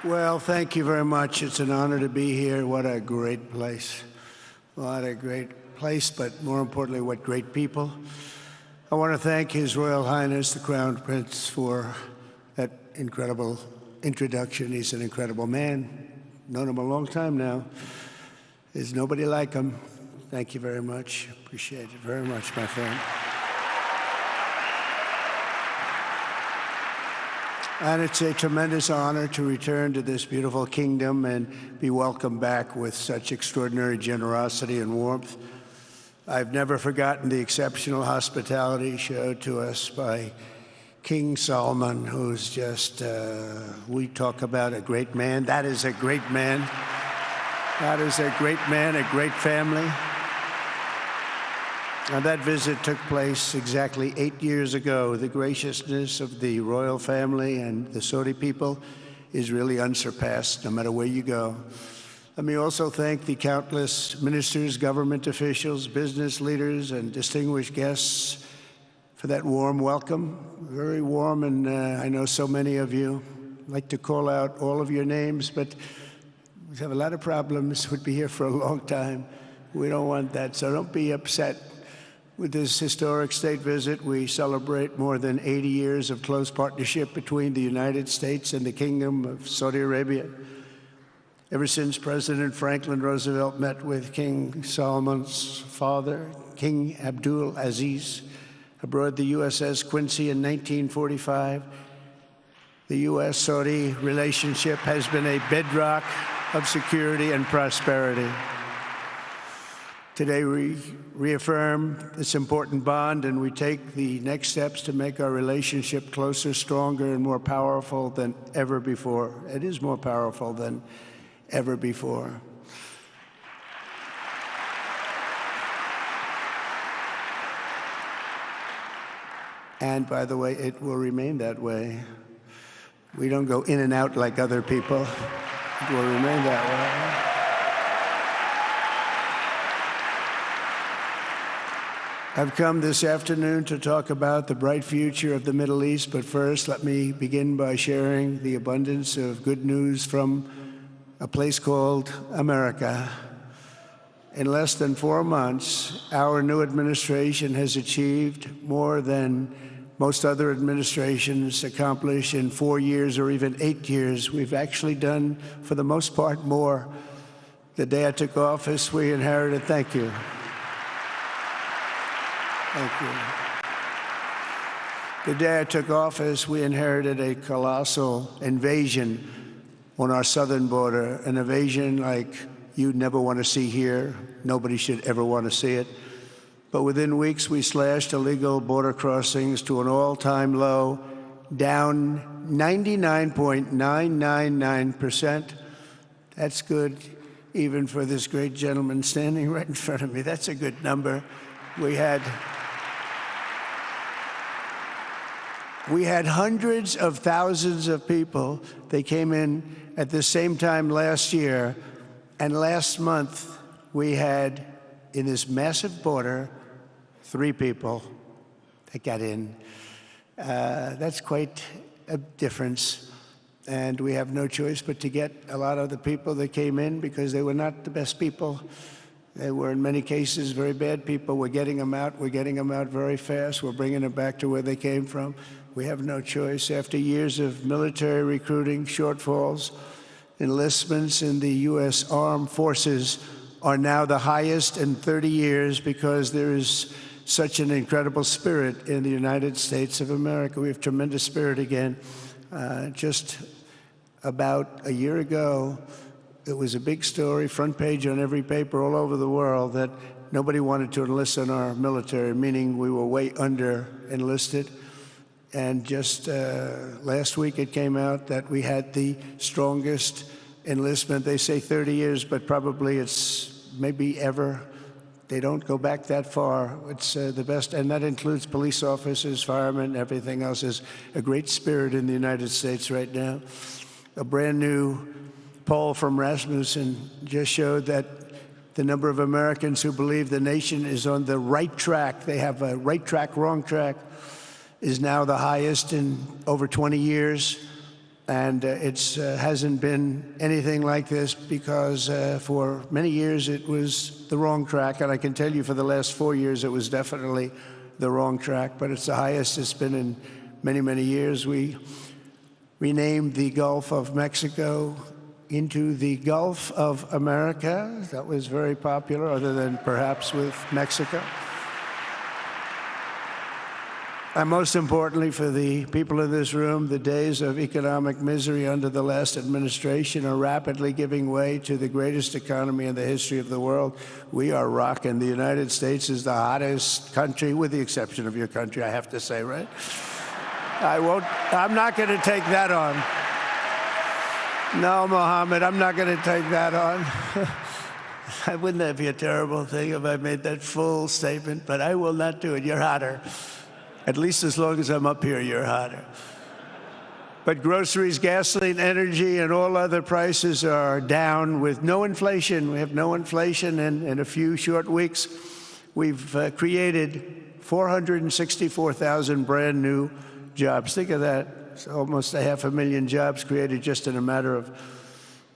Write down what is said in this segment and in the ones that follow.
Well, thank you very much. It's an honor to be here. What a great place. What a great place, but more importantly, what great people. I want to thank His Royal Highness, the Crown Prince, for that incredible introduction. He's an incredible man. Known him a long time now. There's nobody like him. Thank you very much. Appreciate it very much, my friend. And it's a tremendous honor to return to this beautiful kingdom and be welcomed back with such extraordinary generosity and warmth. I've never forgotten the exceptional hospitality showed to us by King Solomon, who's just, we talk about a great man. That is a great man. That is a great man, a great family. Now, that visit took place exactly 8 years ago. The graciousness of the royal family and the Saudi people is really unsurpassed, no matter where you go. Let me also thank the countless ministers, government officials, business leaders, and distinguished guests for that warm welcome. Very warm, and I know so many of you. I'd like to call out all of your names, but we have a lot of problems. We'd be here for a long time. We don't want that, so don't be upset. With this historic state visit, we celebrate more than 80 years of close partnership between the United States and the Kingdom of Saudi Arabia. Ever since President Franklin Roosevelt met with King Solomon's father, King Abdul Aziz, aboard the USS Quincy in 1945, the U.S. Saudi relationship has been a bedrock of security and prosperity. Today, we reaffirm this important bond, and we take the next steps to make our relationship closer, stronger, and more powerful than ever before. It is more powerful than ever before. And by the way, it will remain that way. We don't go in and out like other people. It will remain that way. I've come this afternoon to talk about the bright future of the Middle East, but first let me begin by sharing the abundance of good news from a place called America. In less than 4 months, our new administration has achieved more than most other administrations accomplish in 4 years or even 8 years. We've actually done, for the most part, more. The day I took office, we inherited, thank you. Thank you. The day I took office, we inherited a colossal invasion on our southern border, an invasion like you'd never want to see here. Nobody should ever want to see it. But within weeks, we slashed illegal border crossings to an all-time low, down 99.999%. That's good, even for this great gentleman standing right in front of me. That's a good number. We had hundreds of thousands of people. They came in at the same time last year, and last month we had, in this massive border, 3 people that got in. That's quite a difference, and we have no choice but to get a lot of the people that came in because they were not the best people. They were, in many cases, very bad people. We're getting them out. We're getting them out very fast. We're bringing them back to where they came from. We have no choice. After years of military recruiting shortfalls, enlistments in the U.S. Armed Forces are now the highest in 30 years because there is such an incredible spirit in the United States of America. We have tremendous spirit again. Just about a year ago, it was a big story, front page on every paper all over the world, that nobody wanted to enlist in our military, meaning we were way under enlisted. And just last week it came out that we had the strongest enlistment. They say 30 years, but probably it's maybe ever. They don't go back that far. It's the best, and that includes police officers, firemen, everything else. There's a great spirit in the United States right now. A brand new poll from Rasmussen just showed that the number of Americans who believe the nation is on the right track, they have a right track, wrong track, is now the highest in over 20 years. And it hasn't been anything like this because for many years it was the wrong track. And I can tell you for the last 4 years it was definitely the wrong track, but it's the highest it's been in many, many years. We renamed the Gulf of Mexico into the Gulf of America. That was very popular, other than perhaps with Mexico. And most importantly, for the people in this room, the days of economic misery under the last administration are rapidly giving way to the greatest economy in the history of the world. We are rocking. The United States is the hottest country, with the exception of your country, I have to say, right? I'm not going to take that on. No, Mohammed, I'm not going to take that on. Wouldn't that be a terrible thing if I made that full statement? But I will not do it. You're hotter. At least as long as I'm up here, you're hotter. But groceries, gasoline, energy, and all other prices are down with no inflation. We have no inflation, and in a few short weeks, we've created 464,000 brand new jobs. Think of that. It's almost 500,000 jobs created just in a matter of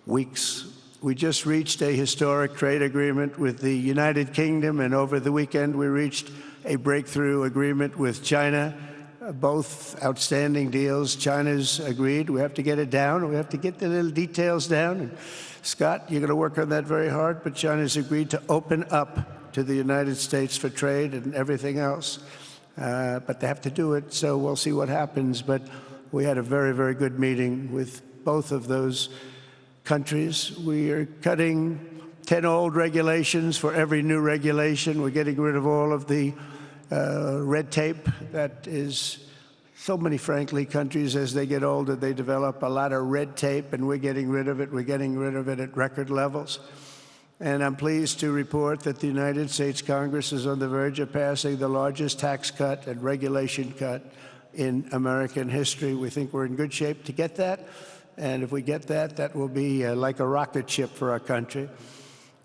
weeks. We just reached a historic trade agreement with the United Kingdom, and over the weekend we reached a breakthrough agreement with China. Both outstanding deals. China's agreed. We have to get it down. We have to get the little details down. And Scott, you're going to work on that very hard, but China's agreed to open up to the United States for trade and everything else. But they have to do it, so we'll see what happens. But we had a very, very good meeting with both of those countries. We are cutting 10 old regulations for every new regulation. We're getting rid of all of the red tape that is so many, frankly, countries, as they get older, they develop a lot of red tape, and we're getting rid of it. We're getting rid of it at record levels. And I'm pleased to report that the United States Congress is on the verge of passing the largest tax cut and regulation cut in American history. We think we're in good shape to get that. And if we get that, that will be like a rocket ship for our country.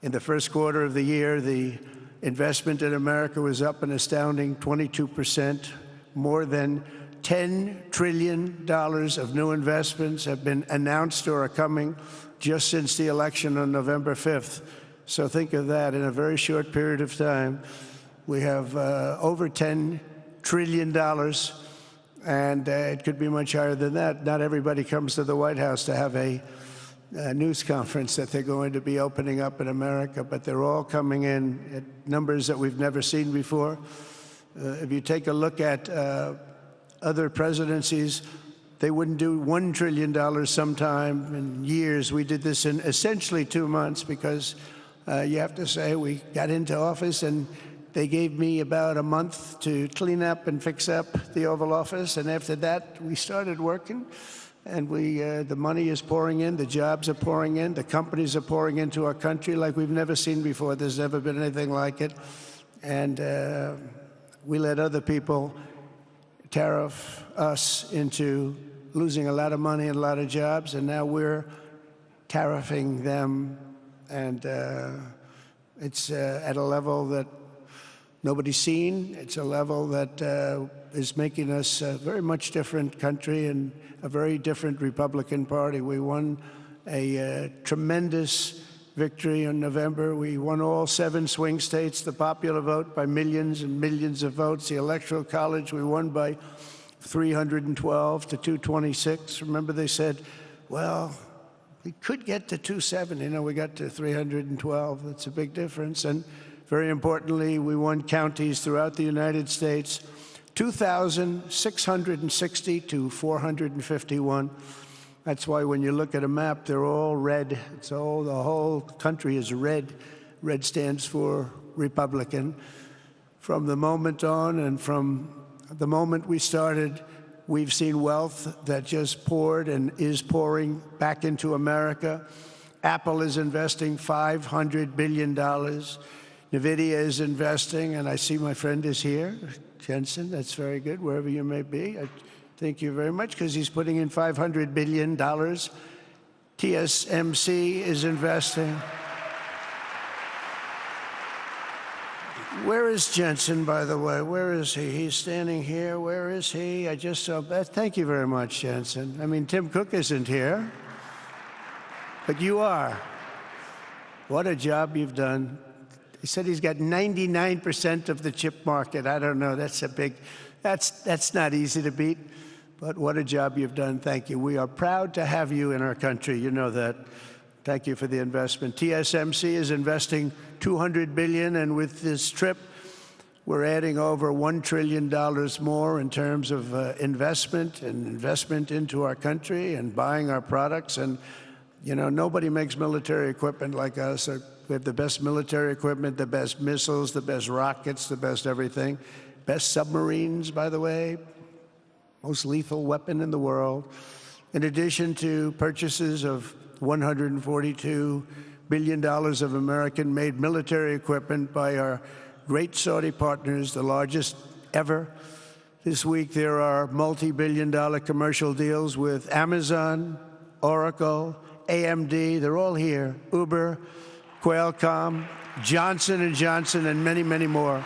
In the first quarter of the year, the investment in America was up an astounding 22%. More than $10 trillion of new investments have been announced or are coming just since the election on November 5th. So think of that. In a very short period of time, we have over $10 trillion, and it could be much higher than that. Not everybody comes to the White House to have a news conference that they're going to be opening up in America, but they're all coming in at numbers that we've never seen before. If you take a look at other presidencies, they wouldn't do $1 trillion sometime in years. We did this in essentially 2 months because you have to say we got into office and they gave me about a month to clean up and fix up the Oval Office, and after that we started working. And the money is pouring in, the jobs are pouring in, the companies are pouring into our country like we've never seen before. There's never been anything like it. And we let other people tariff us into losing a lot of money and a lot of jobs, and now we're tariffing them. And it's at a level that nobody's seen. It's a level that is making us a very much different country and a very different Republican Party. We won a tremendous victory in November. We won all 7 swing states, the popular vote by millions and millions of votes. The Electoral College, we won by 312 to 226. Remember, they said, well, we could get to 270. No, we got to 312. That's a big difference. And very importantly, we won counties throughout the United States, 2,660 to 451. That's why when you look at a map, they're all red. The whole country is red. Red stands for Republican. From the moment on and from the moment we started, we've seen wealth that just poured and is pouring back into America. Apple is investing $500 billion. NVIDIA is investing, and I see my friend is here. Jensen, that's very good, wherever you may be. I thank you very much, because he's putting in $500 billion. TSMC is investing. Where is Jensen, by the way? Where is he? He's standing here. Where is he? I just saw that. Thank you very much, Jensen. I mean, Tim Cook isn't here, but you are. What a job you've done. He said he's got 99% of the chip market. I don't know. That's not easy to beat. But what a job you've done. Thank you. We are proud to have you in our country. You know that. Thank you for the investment. TSMC is investing $200 billion, and with this trip, we're adding over $1 trillion more in terms of investment into our country and buying our products. And, you know, nobody makes military equipment like us. We have the best military equipment, the best missiles, the best rockets, the best everything. Best submarines, by the way. Most lethal weapon in the world. In addition to purchases of $142 billion of American-made military equipment by our great Saudi partners, the largest ever. This week, there are multi-billion-dollar commercial deals with Amazon, Oracle, AMD. They're all here. Uber, Qualcomm, Johnson & Johnson, and many, many more.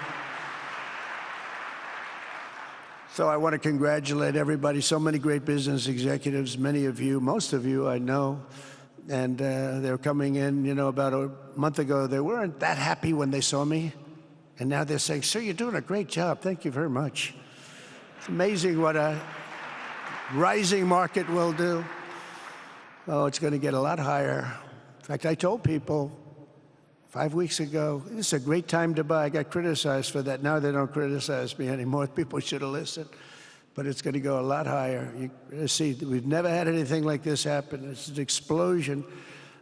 So I want to congratulate everybody. So many great business executives, many of you, most of you I know. And they're coming in, you know, about a month ago. They weren't that happy when they saw me. And now they're saying, sir, you're doing a great job. Thank you very much. It's amazing what a rising market will do. Oh, it's going to get a lot higher. In fact, I told people 5 weeks ago, this is a great time to buy. I got criticized for that. Now they don't criticize me anymore. People should have listened. But it's going to go a lot higher. You see, we've never had anything like this happen. It's an explosion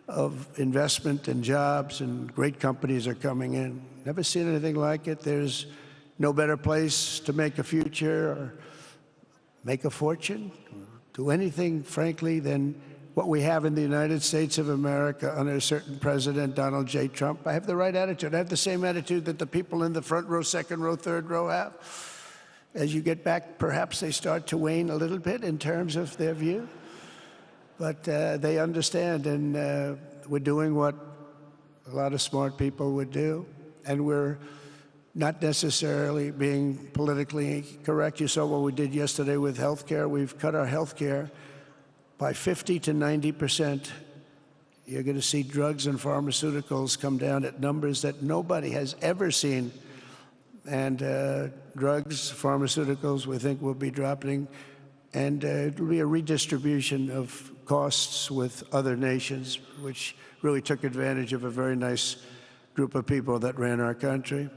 of investment and jobs, and great companies are coming in. Never seen anything like it. There's no better place to make a future or make a fortune, or do anything, frankly, than what we have in the United States of America under a certain president, Donald J. Trump. I have the right attitude. I have the same attitude that the people in the front row, second row, third row have. As you get back, perhaps they start to wane a little bit in terms of their view. But they understand, and we're doing what a lot of smart people would do. And we're not necessarily being politically correct. You saw what we did yesterday with health care. We've cut our health care by 50 to 90%. You're going to see drugs and pharmaceuticals come down at numbers that nobody has ever seen. And drugs, pharmaceuticals, we think will be dropping. And it will be a redistribution of costs with other nations, which really took advantage of a very nice group of people that ran our country.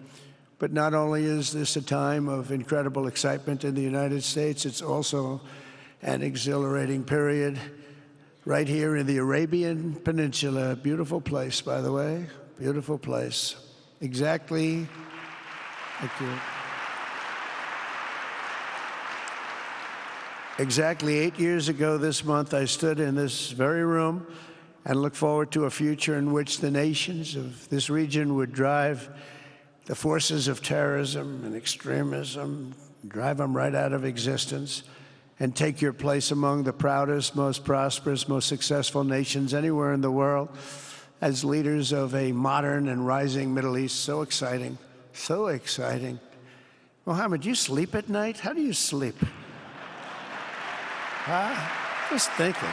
But not only is this a time of incredible excitement in the United States, it's also an exhilarating period right here in the Arabian Peninsula. Beautiful place, by the way. Beautiful place. Exactly. Thank you. Exactly 8 years ago this month, I stood in this very room and looked forward to a future in which the nations of this region would drive the forces of terrorism and extremism, drive them right out of existence, and take your place among the proudest, most prosperous, most successful nations anywhere in the world as leaders of a modern and rising Middle East. So exciting. So exciting. Mohammed, you sleep at night? How do you sleep? Huh? Just thinking.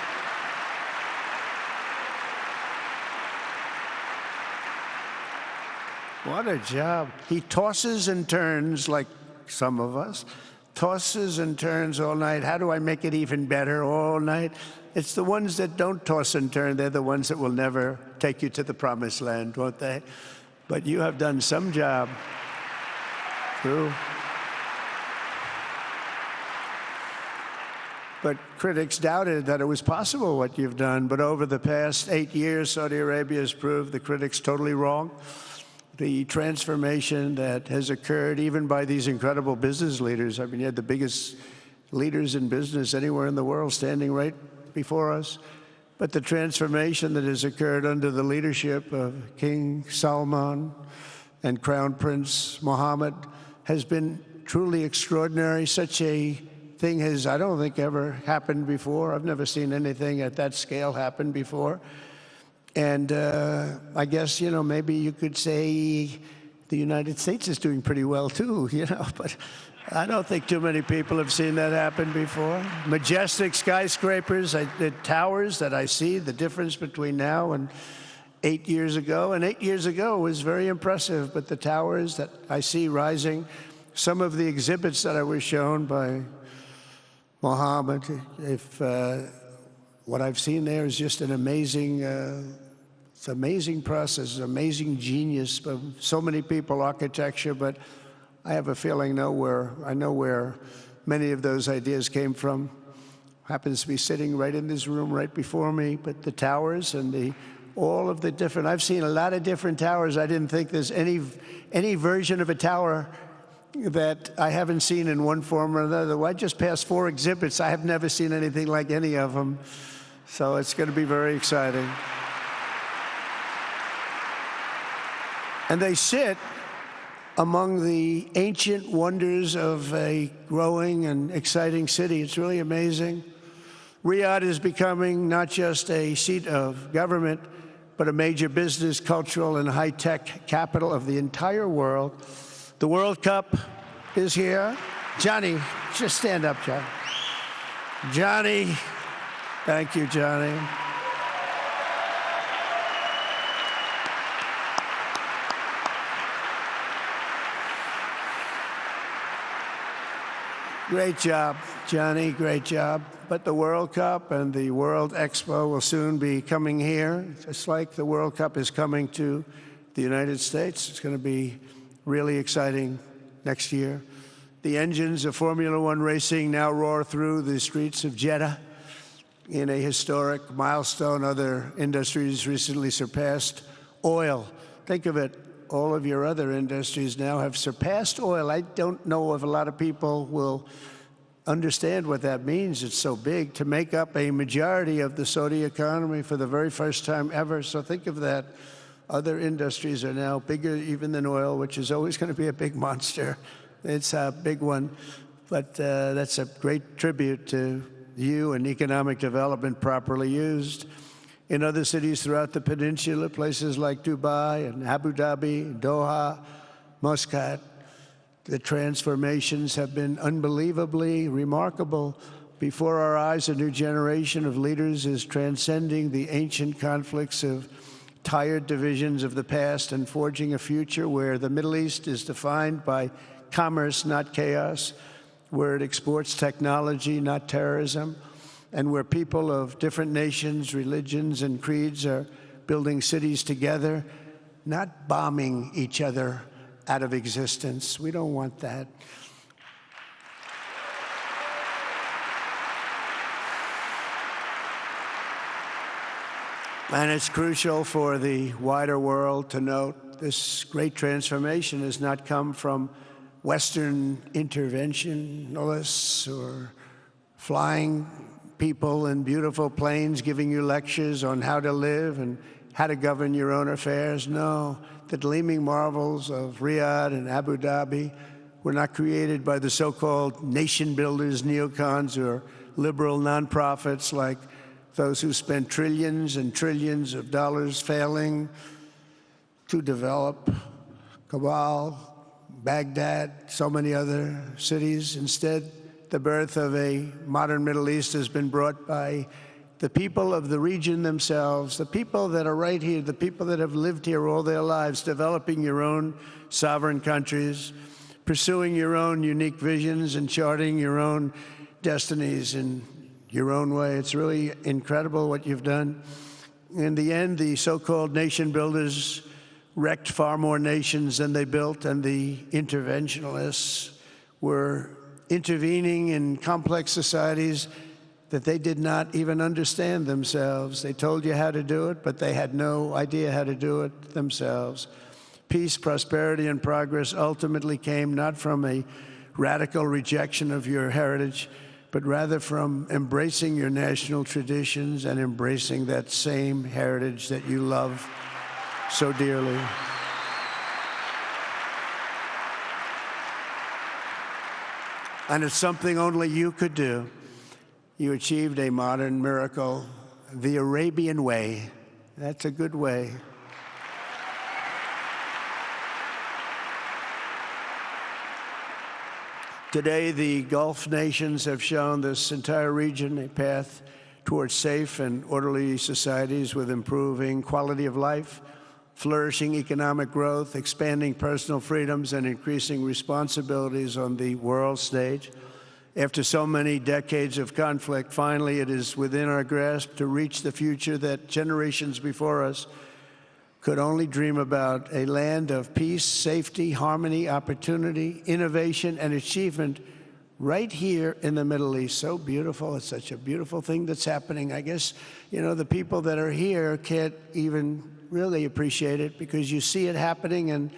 What a job. He tosses and turns like some of us. Tosses and turns all night. How do I make it even better all night? It's the ones that don't toss and turn. They're the ones that will never take you to the promised land, won't they? But you have done some job. True. But critics doubted that it was possible what you've done. But over the past 8 years, Saudi Arabia has proved the critics totally wrong. The transformation that has occurred even by these incredible business leaders. I mean, you had the biggest leaders in business anywhere in the world standing right before us. But the transformation that has occurred under the leadership of King Salman and Crown Prince Mohammed has been truly extraordinary. Such a thing has, I don't think, ever happened before. I've never seen anything at that scale happen before. And I guess, you know, maybe you could say the the United States is doing pretty well too, you know, but I don't think too many people have seen that happen before. Majestic skyscrapers, the towers that I see, the difference between now and 8 years ago. And 8 years ago was very impressive, but the towers that I see rising, some of the exhibits that I was shown by Mohammed, what I've seen there is just an amazing, it's an amazing process, amazing genius of so many people, architecture, but I have a feeling I know where many of those ideas came from. Happens to be sitting right in this room right before me, but the towers and all of the different, I've seen a lot of different towers. I didn't think there's any version of a tower that I haven't seen in one form or another. I just passed 4 exhibits. I have never seen anything like any of them. So it's going to be very exciting. And they sit among the ancient wonders of a growing and exciting city. It's really amazing. Riyadh is becoming not just a seat of government, but a major business, cultural, and high-tech capital of the entire world. The World Cup is here. Johnny, just stand up, Johnny. Johnny, thank you, Johnny. Great job, Johnny, great job. But the World Cup and the World Expo will soon be coming here, just like the World Cup is coming to the United States. It's going to be really exciting next year. The engines of Formula One racing now roar through the streets of Jeddah in a historic milestone. Other industries recently surpassed oil. Think of it. All of your other industries now have surpassed oil. I don't know if a lot of people will understand what that means. It's so big to make up a majority of the Saudi economy for the very first time ever. So think of that. Other industries are now bigger even than oil, which is always going to be a big monster. It's a big one. But that's a great tribute to you and economic development properly used. In other cities throughout the peninsula, places like Dubai and Abu Dhabi, Doha, Muscat, the transformations have been unbelievably remarkable. Before our eyes, a new generation of leaders is transcending the ancient conflicts of tired divisions of the past and forging a future where the Middle East is defined by commerce, not chaos, where it exports technology, not terrorism, and where people of different nations, religions, and creeds are building cities together, not bombing each other out of existence. We don't want that. And it's crucial for the wider world to note this great transformation has not come from Western interventionists or flying people in beautiful planes giving you lectures on how to live and how to govern your own affairs. No, the gleaming marvels of Riyadh and Abu Dhabi were not created by the so-called nation builders, neocons, or liberal nonprofits like those who spent trillions and trillions of dollars failing to develop Kabul, Baghdad, so many other cities. Instead, the birth of a modern Middle East has been brought by the people of the region themselves, the people that are right here, the people that have lived here all their lives, developing your own sovereign countries, pursuing your own unique visions and charting your own destinies in your own way. It's really incredible what you've done. In the end, the so-called nation builders wrecked far more nations than they built, and the interventionists were intervening in complex societies that they did not even understand themselves. They told you how to do it, but they had no idea how to do it themselves. Peace, prosperity, and progress ultimately came not from a radical rejection of your heritage, but rather from embracing your national traditions and embracing that same heritage that you love so dearly. And it's something only you could do. You achieved a modern miracle, the Arabian way. That's a good way. Today, the Gulf nations have shown this entire region a path towards safe and orderly societies with improving quality of life, flourishing economic growth, expanding personal freedoms, and increasing responsibilities on the world stage. After so many decades of conflict, finally it is within our grasp to reach the future that generations before us could only dream about, a land of peace, safety, harmony, opportunity, innovation, and achievement right here in the Middle East. So beautiful. It's such a beautiful thing that's happening. I guess, you know, the people that are here can't even really appreciate it because you see it happening, and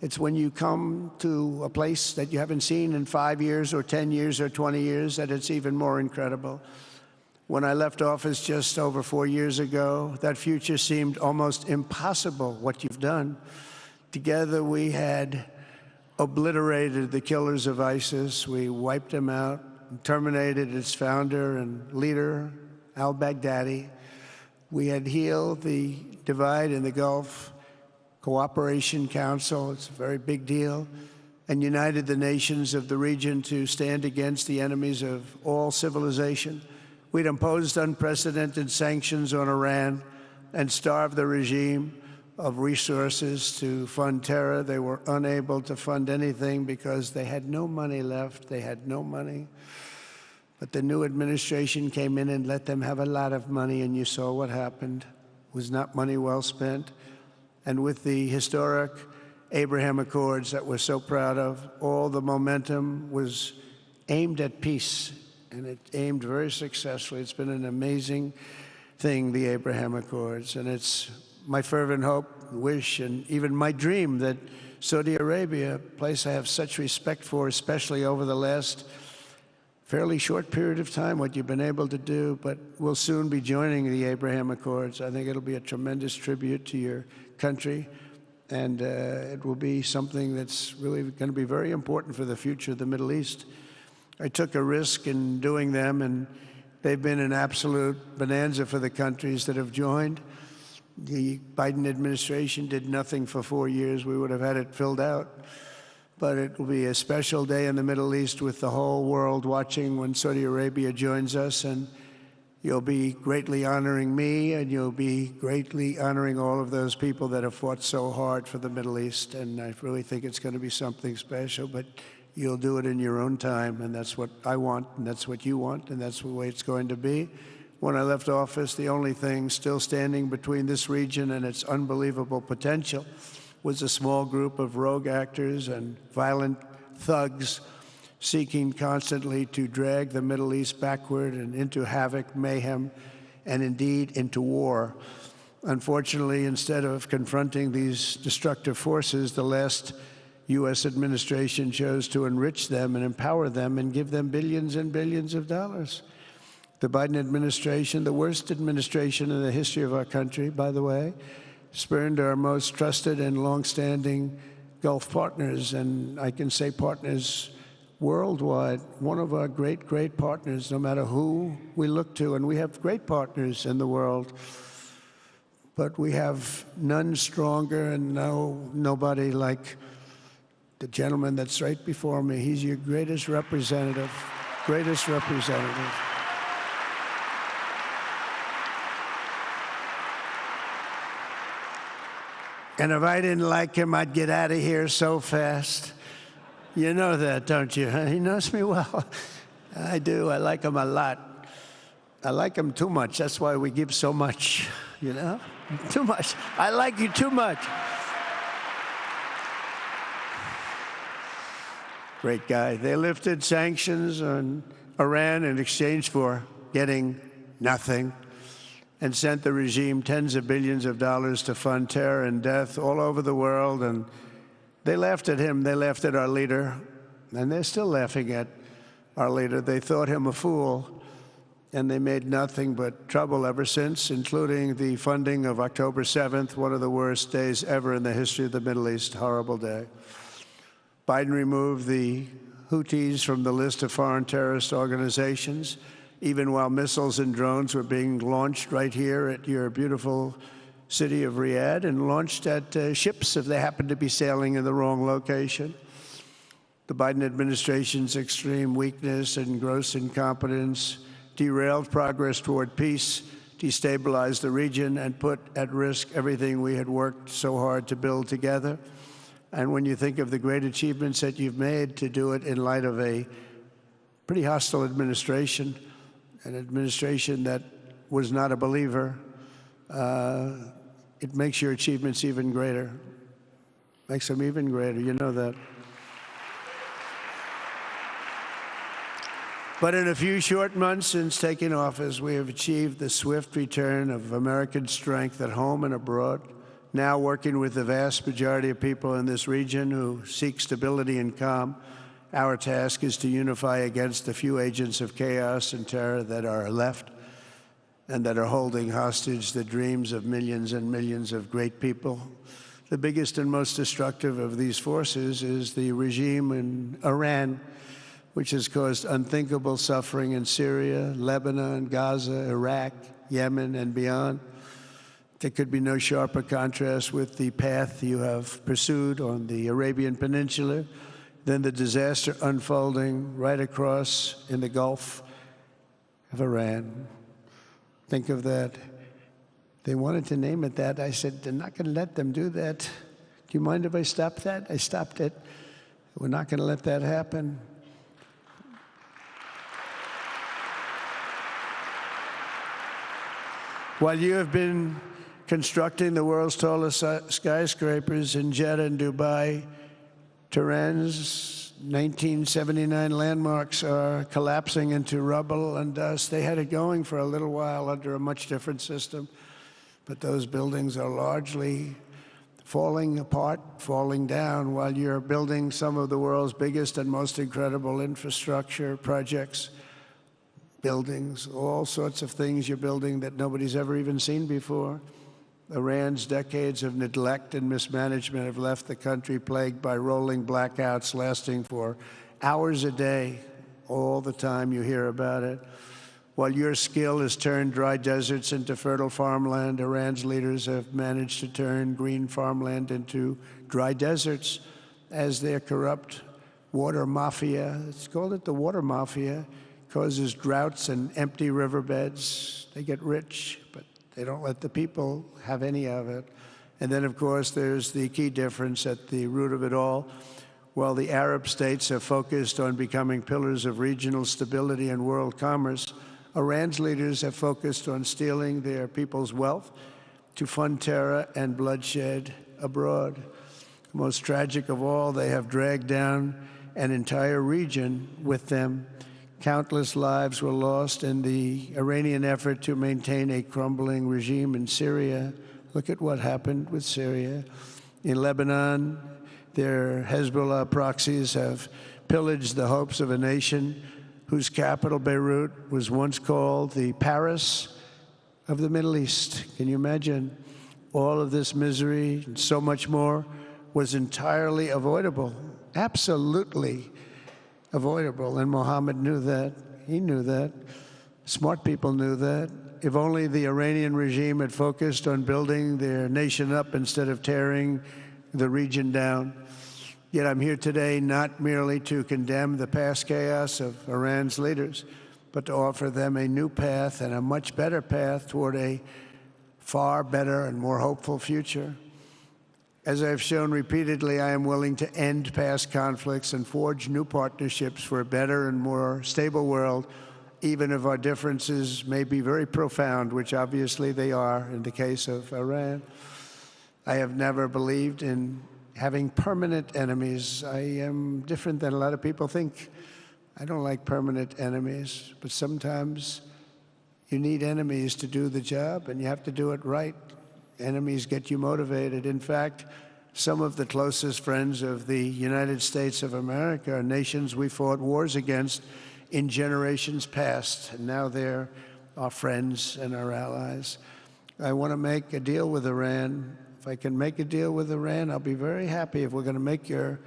it's when you come to a place that you haven't seen in 5 years or 10 years or 20 years that it's even more incredible. When I left office just over 4 years ago, that future seemed almost impossible, what you've done. Together we had obliterated the killers of ISIS. We wiped them out, terminated its founder and leader, al-Baghdadi. We had healed the divide in the Gulf Cooperation Council, it's a very big deal, and united the nations of the region to stand against the enemies of all civilization. We'd imposed unprecedented sanctions on Iran and starved the regime of resources to fund terror. They were unable to fund anything because they had no money left. They had no money. But the new administration came in and let them have a lot of money, and you saw what happened. It was not money well spent. And with the historic Abraham Accords that we're so proud of, all the momentum was aimed at peace, and it aimed very successfully. It's been an amazing thing, the Abraham Accords, and it's my fervent hope, wish, and even my dream that Saudi Arabia, a place I have such respect for, especially over the last fairly short period of time, what you've been able to do, but we'll soon be joining the Abraham Accords. I think it'll be a tremendous tribute to your country, and it will be something that's really going to be very important for the future of the Middle East. I took a risk in doing them, and they've been an absolute bonanza for the countries that have joined. The Biden administration did nothing for 4 years. We would have had it filled out. But it will be a special day in the Middle East with the whole world watching when Saudi Arabia joins us, and you'll be greatly honoring me, and you'll be greatly honoring all of those people that have fought so hard for the Middle East. And I really think it's going to be something special, but you'll do it in your own time, and that's what I want, and that's what you want, and that's the way it's going to be. When I left office, the only thing still standing between this region and its unbelievable potential was a small group of rogue actors and violent thugs seeking constantly to drag the Middle East backward and into havoc, mayhem, and indeed into war. Unfortunately, instead of confronting these destructive forces, the last U.S. administration chose to enrich them and empower them and give them billions and billions of dollars. The Biden administration, the worst administration in the history of our country, by the way, spurned our most trusted and long-standing Gulf partners, and I can say partners worldwide, one of our great, great partners, no matter who we look to, and we have great partners in the world, but we have none stronger and nobody like the gentleman that's right before me. He's your greatest representative, greatest representative. And if I didn't like him, I'd get out of here so fast. You know that, don't you? He knows me well. I do. I like him a lot. I like him too much. That's why we give so much, you know? Too much. I like you too much. Great guy. They lifted sanctions on Iran in exchange for getting nothing, and sent the regime tens of billions of dollars to fund terror and death all over the world. And they laughed at him. They laughed at our leader. And they're still laughing at our leader. They thought him a fool. And they made nothing but trouble ever since, including the funding of October 7th, one of the worst days ever in the history of the Middle East. Horrible day. Biden removed the Houthis from the list of foreign terrorist organizations, even while missiles and drones were being launched right here at your beautiful city of Riyadh, and launched at ships if they happened to be sailing in the wrong location. The Biden administration's extreme weakness and gross incompetence derailed progress toward peace, destabilized the region, and put at risk everything we had worked so hard to build together. And when you think of the great achievements that you've made, to do it in light of a pretty hostile administration, an administration that was not a believer, it makes your achievements even greater. Makes them even greater, you know that. But in a few short months since taking office, we have achieved the swift return of American strength at home and abroad, now working with the vast majority of people in this region who seek stability and calm. Our task is to unify against the few agents of chaos and terror that are left and that are holding hostage the dreams of millions and millions of great people. The biggest and most destructive of these forces is the regime in Iran, which has caused unthinkable suffering in Syria, Lebanon, Gaza, Iraq, Yemen, and beyond. There could be no sharper contrast with the path you have pursued on the Arabian Peninsula than the disaster unfolding right across in the Gulf of Iran. Think of that. They wanted to name it that. I said, they're not going to let them do that. Do you mind if I stop that? I stopped it. We're not going to let that happen. While you have been constructing the world's tallest skyscrapers in Jeddah and Dubai, Tehran's 1979 landmarks are collapsing into rubble and dust. They had it going for a little while under a much different system, but those buildings are largely falling apart, falling down, while you're building some of the world's biggest and most incredible infrastructure projects. Buildings, all sorts of things you're building that nobody's ever even seen before. Iran's decades of neglect and mismanagement have left the country plagued by rolling blackouts lasting for hours a day. All the time you hear about it. While your skill has turned dry deserts into fertile farmland, Iran's leaders have managed to turn green farmland into dry deserts as their corrupt water mafia, it's called it the water mafia, causes droughts and empty riverbeds. They get rich, but they don't let the people have any of it. And then, of course, there's the key difference at the root of it all. While the Arab states have focused on becoming pillars of regional stability and world commerce, Iran's leaders have focused on stealing their people's wealth to fund terror and bloodshed abroad. Most tragic of all, they have dragged down an entire region with them. Countless lives were lost in the Iranian effort to maintain a crumbling regime in Syria. Look at what happened with Syria. In Lebanon, their Hezbollah proxies have pillaged the hopes of a nation whose capital, Beirut, was once called the Paris of the Middle East. Can you imagine? All of this misery and so much more was entirely avoidable, absolutely avoidable, and Mohammed knew that. He knew that. Smart people knew that. If only the Iranian regime had focused on building their nation up instead of tearing the region down. Yet I'm here today not merely to condemn the past chaos of Iran's leaders, but to offer them a new path and a much better path toward a far better and more hopeful future. As I've shown repeatedly, I am willing to end past conflicts and forge new partnerships for a better and more stable world, even if our differences may be very profound, which obviously they are in the case of Iran. I have never believed in having permanent enemies. I am different than a lot of people think. I don't like permanent enemies, but sometimes you need enemies to do the job, and you have to do it right. Enemies get you motivated. In fact, some of the closest friends of the United States of America are nations we fought wars against in generations past, and now they're our friends and our allies. I want to make a deal with Iran. If I can make a deal with Iran, I'll be very happy if we're going to make your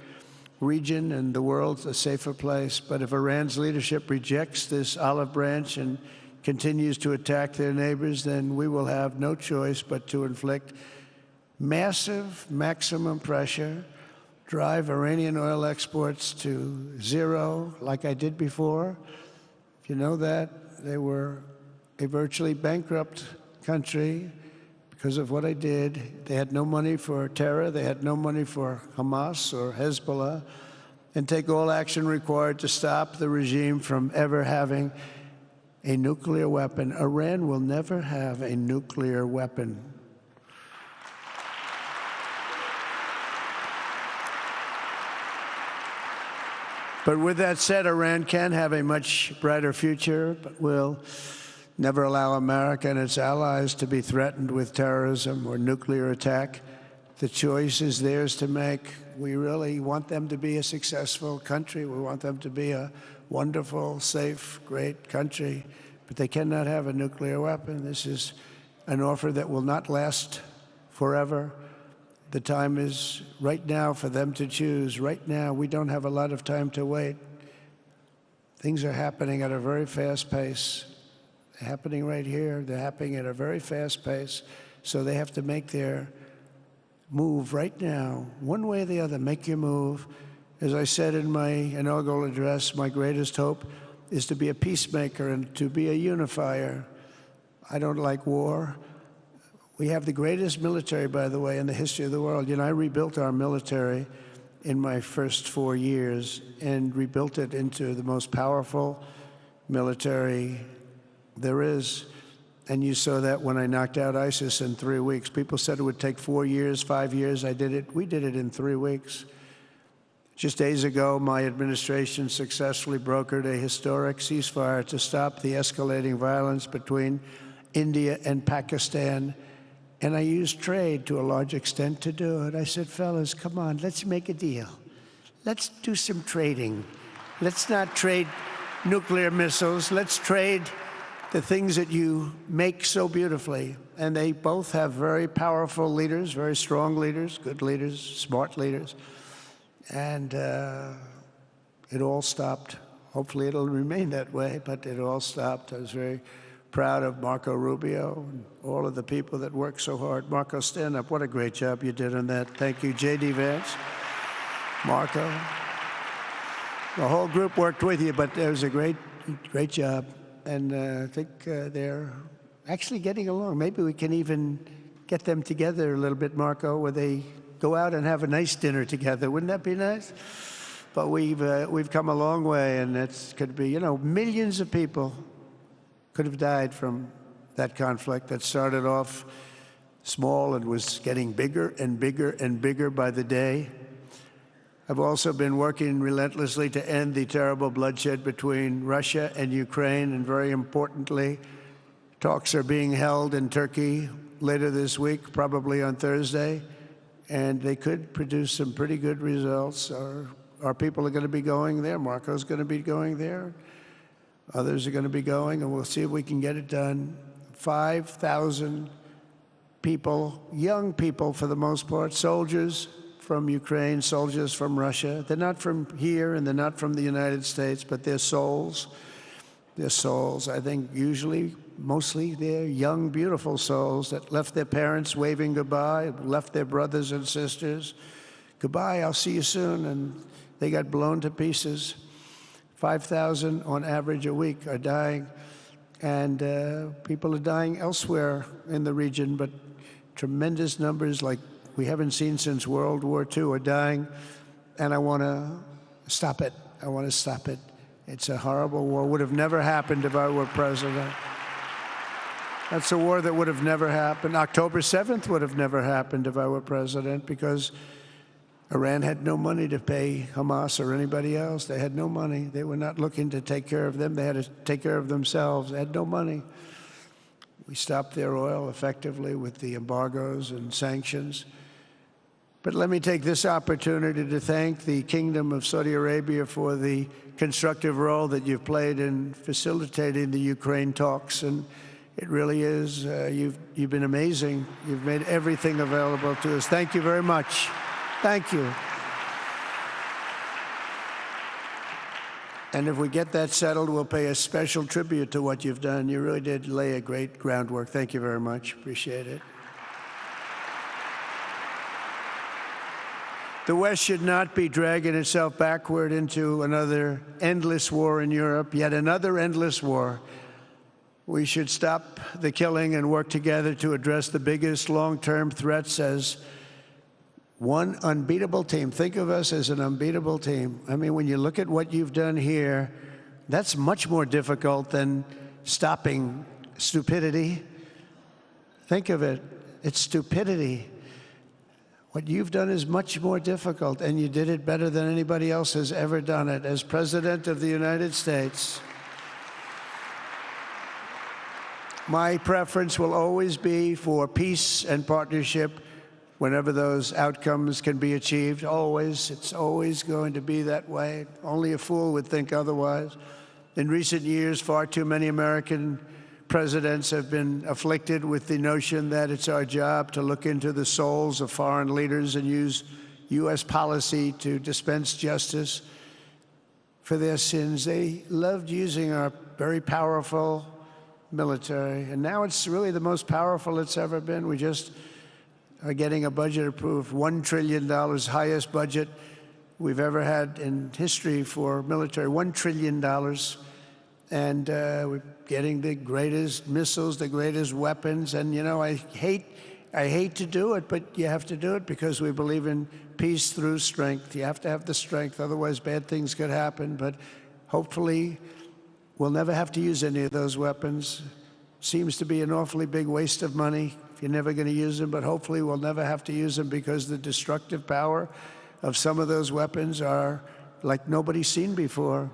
region and the world a safer place. But if Iran's leadership rejects this olive branch and continues to attack their neighbors, then we will have no choice but to inflict massive, maximum pressure drive Iranian oil exports to zero like I did before. If you know that, they were a virtually bankrupt country because of what I did. They had no money for terror. They had no money for Hamas or Hezbollah, and take all action required to stop the regime from ever having a nuclear weapon. Iran will never have a nuclear weapon. But with that said, Iran can have a much brighter future, but will never allow America and its allies to be threatened with terrorism or nuclear attack. The choice is theirs to make. We really want them to be a successful country. We want them to be a wonderful, safe, great country, but they cannot have a nuclear weapon. This is an offer that will not last forever. The time is right now for them to choose. Right now, we don't have a lot of time to wait. Things are happening at a very fast pace. They're happening right here. They're happening at a very fast pace. So they have to make their move right now, one way or the other. Make your move. As I said in my inaugural address, my greatest hope is to be a peacemaker and to be a unifier. I don't like war. We have the greatest military, by the way, in the history of the world. You know, I rebuilt our military in my first 4 years and rebuilt it into the most powerful military there is. And you saw that when I knocked out ISIS in 3 weeks. People said it would take 4 years, 5 years. I did it. We did it in 3 weeks. Just days ago, my administration successfully brokered a historic ceasefire to stop the escalating violence between India and Pakistan. And I used trade to a large extent to do it. I said, fellas, come on, let's make a deal. Let's do some trading. Let's not trade nuclear missiles. Let's trade the things that you make so beautifully. And they both have very powerful leaders, very strong leaders, good leaders, smart leaders. And it all stopped. Hopefully it'll remain that way, but it all stopped. I was very proud of Marco Rubio and all of the people that worked so hard. Marco, stand up. What a great job you did on that. Thank you, J.D. Vance, Marco. The whole group worked with you, but it was a great job. And I think they're actually getting along. Maybe we can even get them together a little bit, Marco, where they go out and have a nice dinner together. Wouldn't that be nice? But we've come a long way, and it could be, you know, millions of people could have died from that conflict that started off small and was getting bigger and bigger and bigger by the day. I've also been working relentlessly to end the terrible bloodshed between Russia and Ukraine, and very importantly, talks are being held in Turkey later this week, probably on Thursday, and they could produce some pretty good results. Our people are going to be going there. Marco's going to be going there. Others are going to be going, and we'll see if we can get it done. 5,000 people, young people for the most part, soldiers from Ukraine, soldiers from Russia. They're not from here, and they're not from the United States, but they're souls. They're souls. I think usually, mostly, they're young, beautiful souls that left their parents waving goodbye, left their brothers and sisters. Goodbye, I'll see you soon. And they got blown to pieces. 5,000 on average a week are dying. And people are dying elsewhere in the region, but tremendous numbers like we haven't seen since World War II are dying. And I want to stop it. I want to stop it. It's a horrible war. Would have never happened if I were president. That's a war that would have never happened. October 7th would have never happened if I were president, because Iran had no money to pay Hamas or anybody else. They had no money. They were not looking to take care of them. They had to take care of themselves. They had no money. We stopped their oil effectively with the embargoes and sanctions. But let me take this opportunity to thank the Kingdom of Saudi Arabia for the constructive role that you've played in facilitating the Ukraine talks. And it really is, you've been amazing. You've made everything available to us. Thank you very much. Thank you. And if we get that settled, we'll pay a special tribute to what you've done. You really did lay a great groundwork. Thank you very much. Appreciate it. The West should not be dragging itself backward into another endless war in Europe, yet another endless war. We should stop the killing and work together to address the biggest long-term threats as one unbeatable team. Think of us as an unbeatable team. I mean, when you look at what you've done here, that's much more difficult than stopping stupidity. Think of it. It's stupidity. What you've done is much more difficult, and you did it better than anybody else has ever done it. As President of the United States, my preference will always be for peace and partnership whenever those outcomes can be achieved. Always. It's always going to be that way. Only a fool would think otherwise. In recent years, far too many American presidents have been afflicted with the notion that it's our job to look into the souls of foreign leaders and use U.S. policy to dispense justice for their sins. They loved using our very powerful military, and now it's really the most powerful it's ever been. We just are getting a budget approved, $1 trillion, highest budget we've ever had in history for military, $1 trillion. And we're getting the greatest missiles, the greatest weapons. And, you know, I hate to do it, but you have to do it because we believe in peace through strength. You have to have the strength, otherwise bad things could happen. But hopefully we'll never have to use any of those weapons. Seems to be an awfully big waste of money if you're never going to use them, but hopefully we'll never have to use them because the destructive power of some of those weapons are like nobody's seen before.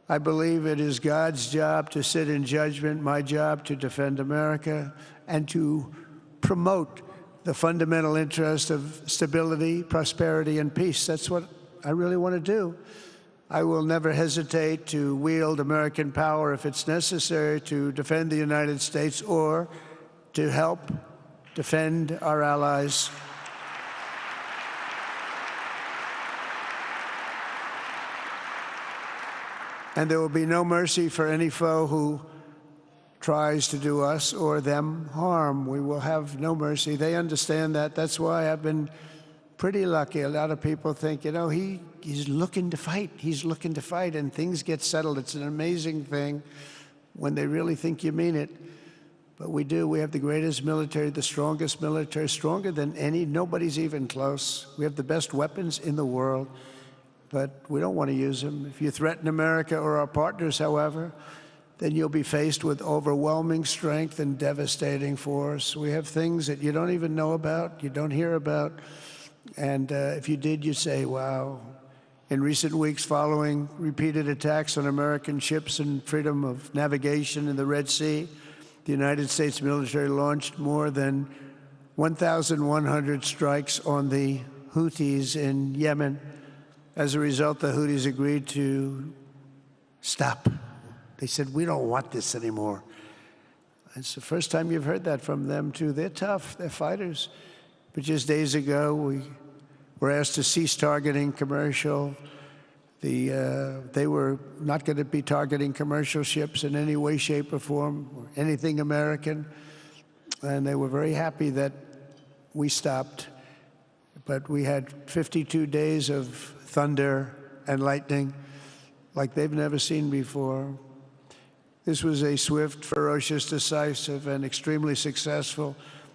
I believe it is God's job to sit in judgment, my job to defend America, and to promote the fundamental interest of stability, prosperity, and peace. That's what I really want to do. I will never hesitate to wield American power if it's necessary to defend the United States or to help defend our allies. And there will be no mercy for any foe who tries to do us or them harm. We will have no mercy. They understand that. That's why I've been pretty lucky. A lot of people think, you know, he's looking to fight. He's looking to fight, and things get settled. It's an amazing thing when they really think you mean it. But we do. We have the greatest military, the strongest military, stronger than any. Nobody's even close. We have the best weapons in the world. But we don't want to use them. If you threaten America or our partners, however, then you'll be faced with overwhelming strength and devastating force. We have things that you don't even know about, you don't hear about, and if you did, you'd say, wow. In recent weeks, following repeated attacks on American ships and freedom of navigation in the Red Sea, the United States military launched more than 1,100 strikes on the Houthis in Yemen. As a result, the Houthis agreed to stop. They said, we don't want this anymore. It's the first time you've heard that from them, too. They're tough. They're fighters. But just days ago, we were asked to cease targeting commercial. They were not going to be targeting commercial ships in any way, shape, or form, or anything American. And they were very happy that we stopped. But we had 52 days of thunder and lightning like they've never seen before. This was a swift, ferocious, decisive, and extremely successful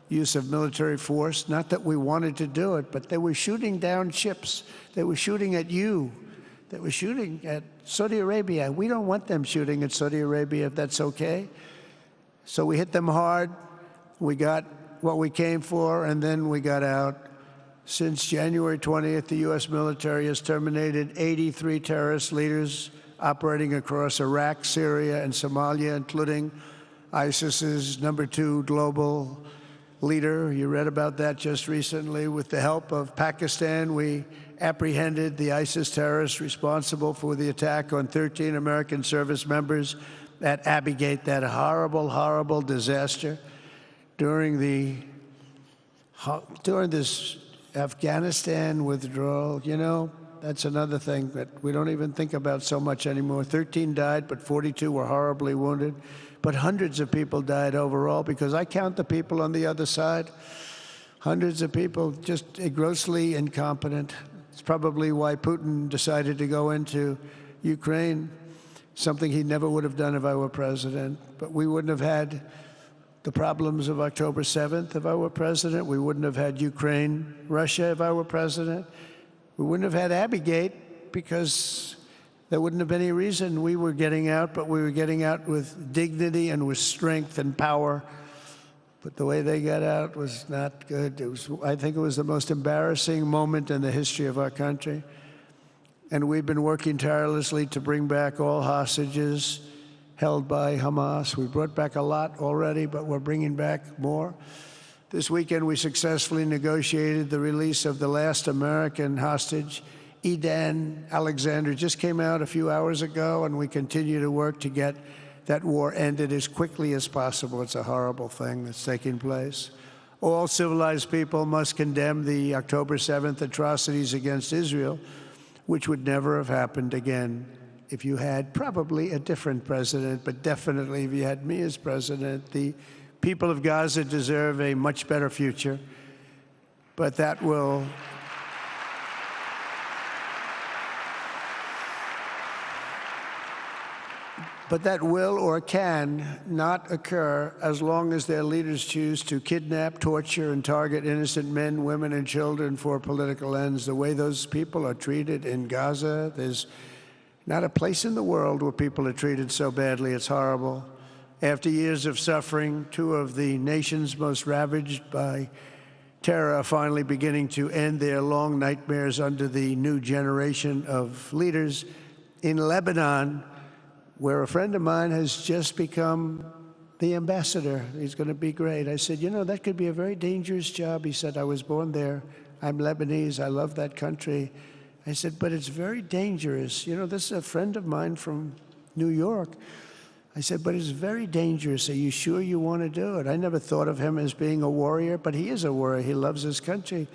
use of military force. Not that we wanted to do it, but they were shooting down ships. They were shooting at you. They were shooting at Saudi Arabia. We don't want them shooting at Saudi Arabia, if that's okay. So we hit them hard. We got what we came for, and then we got out. Since January 20th, the U.S. military has terminated 83 terrorist leaders operating across Iraq, Syria, and Somalia, including ISIS's #2 global leader. You read about that just recently. With the help of Pakistan, we apprehended the ISIS terrorists responsible for the attack on 13 American service members at Abbey Gate, that horrible, horrible disaster. During this Afghanistan withdrawal, you know, that's another thing that we don't even think about so much anymore. 13 died, but 42 were horribly wounded. But hundreds of people died overall, because I count the people on the other side. Hundreds of people just grossly incompetent. It's probably why Putin decided to go into Ukraine, something he never would have done if I were president. But we wouldn't have had the problems of October 7th if I were president. We wouldn't have had Ukraine, Russia if I were president. We wouldn't have had Abbeygate because there wouldn't have been any reason we were getting out, but we were getting out with dignity and with strength and power. But the way they got out was not good. I think it was the most embarrassing moment in the history of our country. And we've been working tirelessly to bring back all hostages held by Hamas. We brought back a lot already, but we're bringing back more. This weekend, we successfully negotiated the release of the last American hostage, Edan Alexander. Just came out a few hours ago, and we continue to work to get that war ended as quickly as possible. It's a horrible thing that's taking place. All civilized people must condemn the October 7th atrocities against Israel, which would never have happened again if you had probably a different president, but definitely if you had me as president. The people of Gaza deserve a much better future, but that will or can not occur as long as their leaders choose to kidnap, torture, and target innocent men, women, and children for political ends. The way those people are treated in Gaza, there's not a place in the world where people are treated so badly. It's horrible. After years of suffering, two of the nations most ravaged by terror are finally beginning to end their long nightmares under the new generation of leaders. In Lebanon, where a friend of mine has just become the ambassador. He's going to be great. I said, you know, that could be a very dangerous job. He said, I was born there. I'm Lebanese. I love that country. I said, but it's very dangerous. You know, this is a friend of mine from New York. I said, but it's very dangerous. Are you sure you want to do it? I never thought of him as being a warrior, but he is a warrior. He loves his country.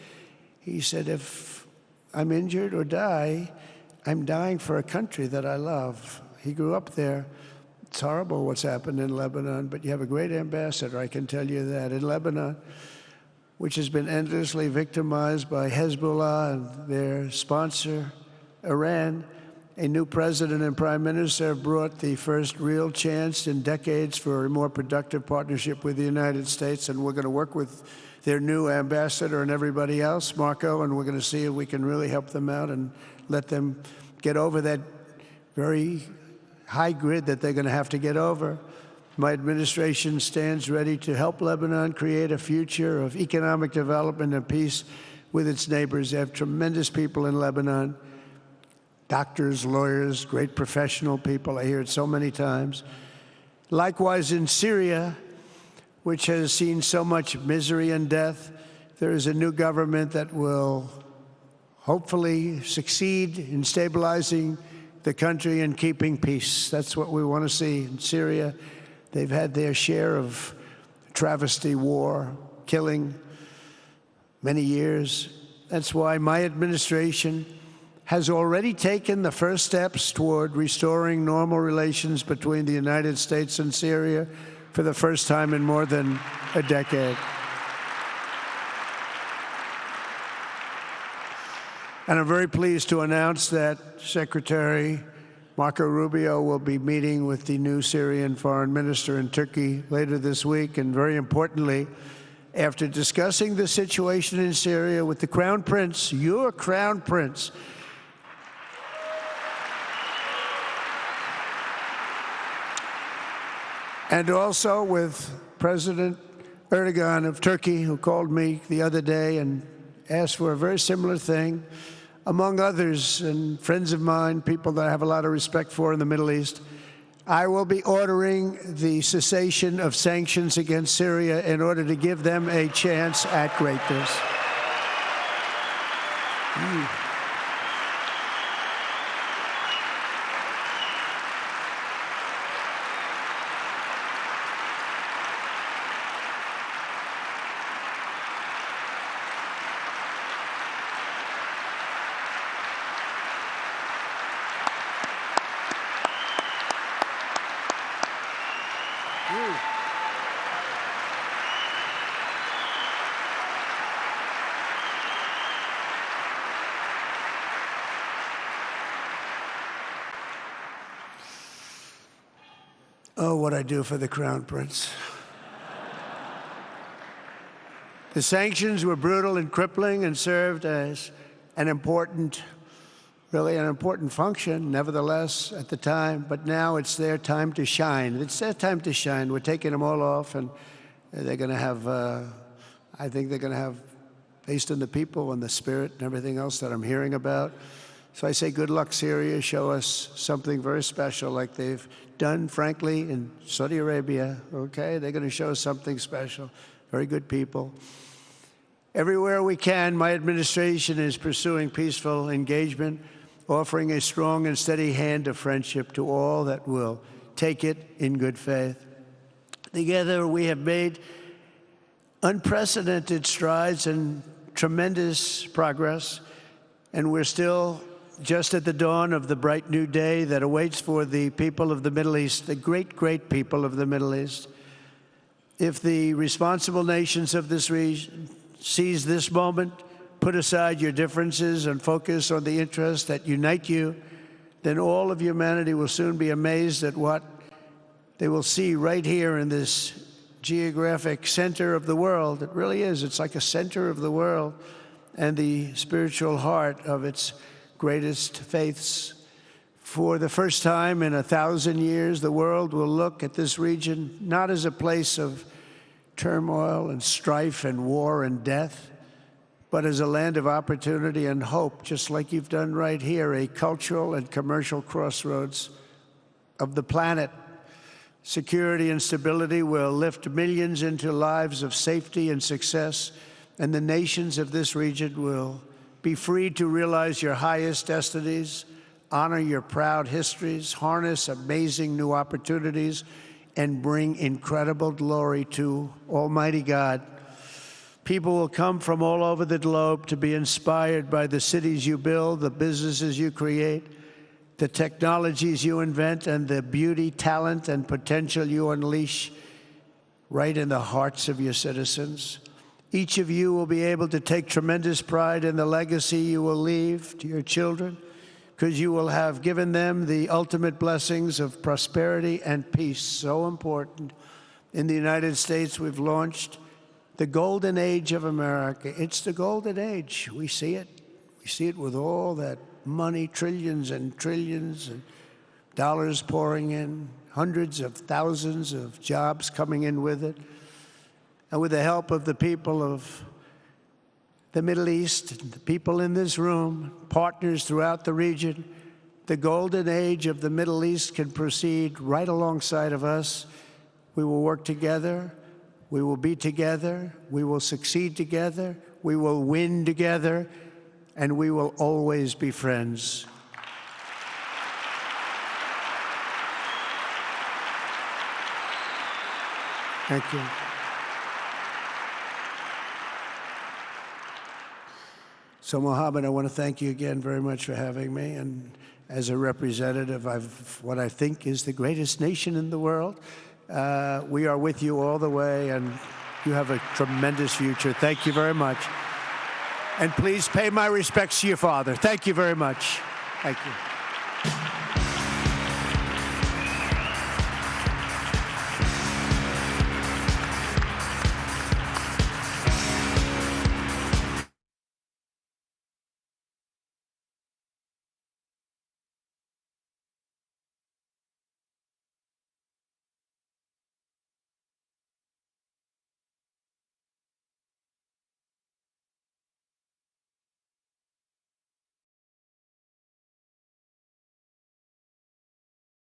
He said, if I'm injured or die, I'm dying for a country that I love. He grew up there. It's horrible what's happened in Lebanon, but you have a great ambassador, I can tell you that. In Lebanon, which has been endlessly victimized by Hezbollah and their sponsor, Iran, a new president and prime minister have brought the first real chance in decades for a more productive partnership with the United States, and we're going to work with their new ambassador and everybody else, Marco, and we're going to see if we can really help them out and let them get over that very high grid that they're going to have to get over. My administration stands ready to help Lebanon create a future of economic development and peace with its neighbors. They have tremendous people in Lebanon, doctors, lawyers, great professional people. I hear it so many times. Likewise, in Syria, which has seen so much misery and death, there is a new government that will hopefully succeed in stabilizing the country and keeping peace. That's what we want to see in Syria. They've had their share of travesty, war, killing, many years. That's why my administration has already taken the first steps toward restoring normal relations between the United States and Syria for the first time in more than a decade. And I'm very pleased to announce that Secretary Marco Rubio will be meeting with the new Syrian foreign minister in Turkey later this week. And very importantly, after discussing the situation in Syria with the Crown Prince, your Crown Prince, and also with President Erdogan of Turkey, who called me the other day and asked for a very similar thing, among others, and friends of mine, people that I have a lot of respect for in the Middle East, I will be ordering the cessation of sanctions against Syria in order to give them a chance at greatness. Oh, what I do for the Crown Prince. The sanctions were brutal and crippling and served as an important, really an important function, nevertheless, at the time. But now it's their time to shine. It's their time to shine. We're taking them all off, and they're going to have, I think they're going to have, based on the people and the spirit and everything else that I'm hearing about. So I say good luck, Syria. Show us something very special like they've done, frankly, in Saudi Arabia, okay? They're going to show us something special. Very good people. Everywhere we can, my administration is pursuing peaceful engagement, offering a strong and steady hand of friendship to all that will take it in good faith. Together, we have made unprecedented strides and tremendous progress, and we're still just at the dawn of the bright new day that awaits for the people of the Middle East, the great, great people of the Middle East. If the responsible nations of this region seize this moment, put aside your differences and focus on the interests that unite you, then all of humanity will soon be amazed at what they will see right here in this geographic center of the world. It really is. It's like a center of the world and the spiritual heart of its greatest faiths. For the first time in 1,000 years, the world will look at this region not as a place of turmoil and strife and war and death, but as a land of opportunity and hope, just like you've done right here, a cultural and commercial crossroads of the planet. Security and stability will lift millions into lives of safety and success, and the nations of this region will be free to realize your highest destinies, honor your proud histories, harness amazing new opportunities, and bring incredible glory to Almighty God. People will come from all over the globe to be inspired by the cities you build, the businesses you create, the technologies you invent, and the beauty, talent, and potential you unleash right in the hearts of your citizens. Each of you will be able to take tremendous pride in the legacy you will leave to your children, because you will have given them the ultimate blessings of prosperity and peace, so important. In the United States, we've launched the golden age of America. It's the golden age. We see it. We see it with all that money, trillions and trillions of dollars pouring in, hundreds of thousands of jobs coming in with it. And with the help of the people of the Middle East, the people in this room, partners throughout the region, the golden age of the Middle East can proceed right alongside of us. We will work together. We will be together. We will succeed together. We will win together. And we will always be friends. Thank you. So, Mohammed, I want to thank you again very much for having me. And as a representative of what I think is the greatest nation in the world, we are with you all the way, and you have a tremendous future. Thank you very much. And please pay my respects to your father. Thank you very much. Thank you.